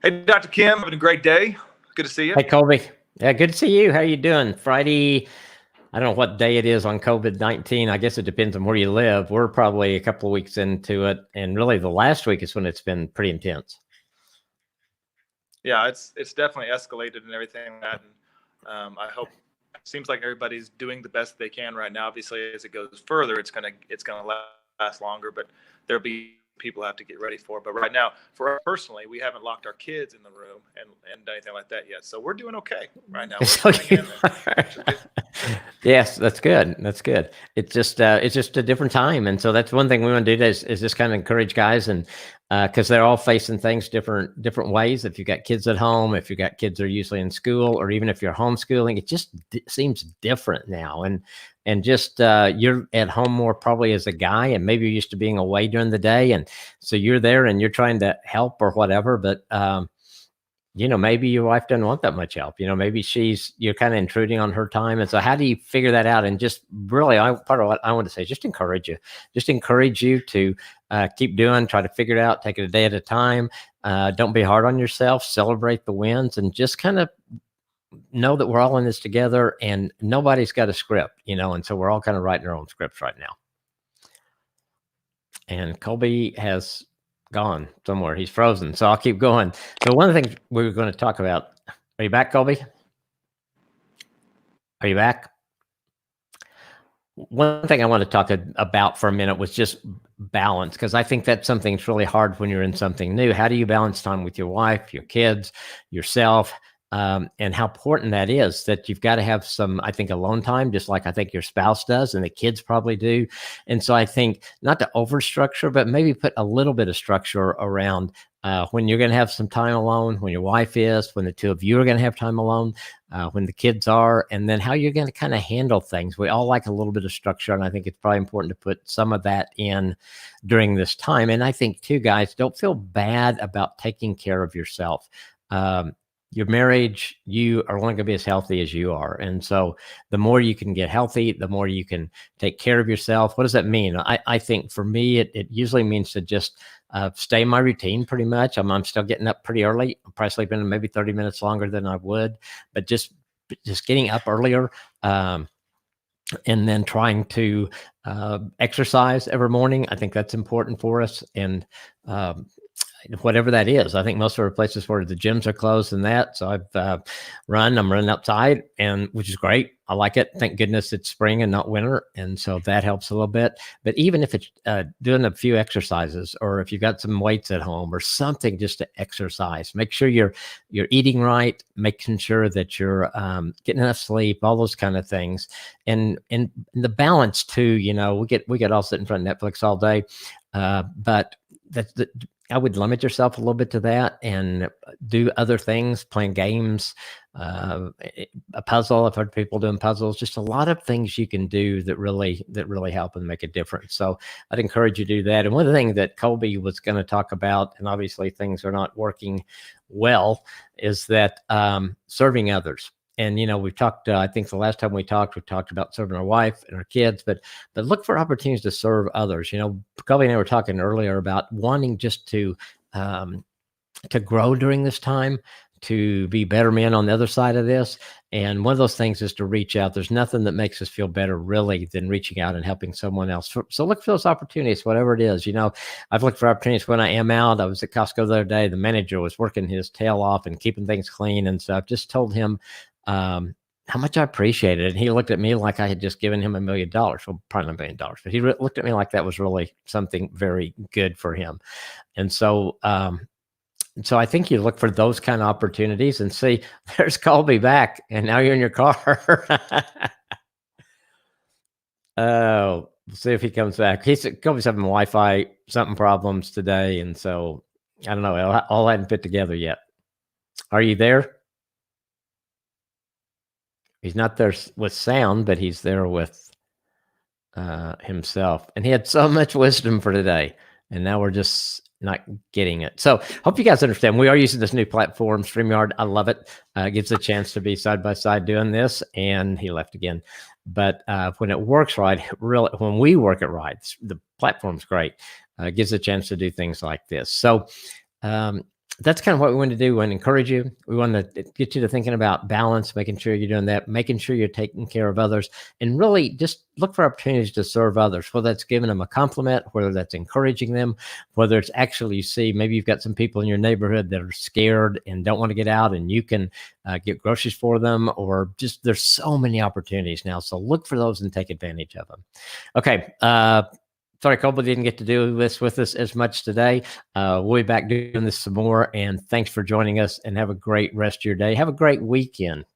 Hey, Dr. Kim, having a great day. Good to see you. Hey, Colby. Yeah, good to see you. How you doing? Friday, I don't know what day it is on COVID-19. I guess it depends on where you live. We're probably a couple of weeks into it, and really the last week is when it's been pretty intense. Yeah, it's definitely escalated and everything like that. And I hope it seems like everybody's doing the best they can right now. Obviously, as it goes further, it's gonna last longer, but there'll be people have to get ready for. But right now, for us personally, we haven't locked our kids in the room and anything like that yet. So we're doing okay right now. So yes, that's good. That's good. It's just a different time, and so that's one thing we want to do is just kind of encourage guys, and because they're all facing things different ways. If you've got kids at home, if you've got kids that are usually in school, or even if you're homeschooling, it just seems different now, and just you're at home more probably as a guy, and maybe you're used to being away during the day, and so you're there and you're trying to help or whatever, but maybe your wife doesn't want that much help. Maybe you're kind of intruding on her time. And so how do you figure that out? And just really, part of what I want to say is just encourage you to keep doing, try to figure it out, take it a day at a time. Don't be hard on yourself, celebrate the wins, and just kind of know that we're all in this together, and nobody's got a script, and so we're all kind of writing our own scripts right now. And Colby has gone somewhere. He's frozen. So I'll keep going. So one of the things we were going to talk about. Are you back, Colby? Are you back? One thing I want to talk about for a minute was just balance, because I think that's something that's really hard when you're in something new. How do you balance time with your wife, your kids, yourself? And how important that is, that you've got to have some, I think, alone time, just like I think your spouse does and the kids probably do. And so I think not to overstructure, but maybe put a little bit of structure around when you're going to have some time alone, when your wife is, when the two of you are going to have time alone, when the kids are, and then how you're going to kind of handle things. We all like a little bit of structure, and I think it's probably important to put some of that in during this time. And I think too, guys, don't feel bad about taking care of yourself. Your marriage, you are only going to be as healthy as you are. And so the more you can get healthy, the more you can take care of yourself. What does that mean? I think for me, it usually means to just stay in my routine pretty much. I'm still getting up pretty early. I'm probably sleeping maybe 30 minutes longer than I would, but just getting up earlier, and then trying to exercise every morning. I think that's important for us. And whatever that is. I think most of our places where the gyms are closed and that. So I'm running outside, and which is great. I like it. Thank goodness it's spring and not winter. And so that helps a little bit. But even if it's doing a few exercises, or if you've got some weights at home or something just to exercise, make sure you're eating right, making sure that you're getting enough sleep, all those kind of things. And the balance too, we get all sit in front of Netflix all day. But I would limit yourself a little bit to that and do other things, playing games, a puzzle. I've heard people doing puzzles, just a lot of things you can do that really help and make a difference. So I'd encourage you to do that. And one of the things that Colby was going to talk about, and obviously things are not working well, is that serving others. And, we've talked, I think the last time we talked about serving our wife and our kids, but look for opportunities to serve others. Colby and I were talking earlier about wanting just to grow during this time, to be better men on the other side of this. And one of those things is to reach out. There's nothing that makes us feel better really than reaching out and helping someone else. So look for those opportunities, whatever it is. I've looked for opportunities when I am out. I was at Costco the other day. The manager was working his tail off and keeping things clean. And so I've just told him how much I appreciate it. And he looked at me like I had just given him $1 million. Well, probably not $1 million, but he looked at me like that was really something very good for him. And so, I think you look for those kind of opportunities and see, there's Colby back, and now you're in your car. Oh, see if he comes back. Colby's having Wi-Fi something problems today. And so I don't know. All hadn't fit together yet. Are you there? He's not there with sound, but he's there with himself. And he had so much wisdom for today, and now we're just not getting it. So hope you guys understand. We are using this new platform, StreamYard. I love it. It gives a chance to be side by side doing this. And he left again. But when it works right, really, when we work it right, the platform's great. It gives a chance to do things like this. So that's kind of what we want to do. We want to encourage you. We want to get you to thinking about balance, making sure you're doing that, making sure you're taking care of others, and really just look for opportunities to serve others, whether that's giving them a compliment, whether that's encouraging them, whether it's actually, you see, maybe you've got some people in your neighborhood that are scared and don't want to get out, and you can get groceries for them, or just there's so many opportunities now. So look for those and take advantage of them. Okay. Sorry, Colby didn't get to do this with us as much today. We'll be back doing this some more. And thanks for joining us, and have a great rest of your day. Have a great weekend.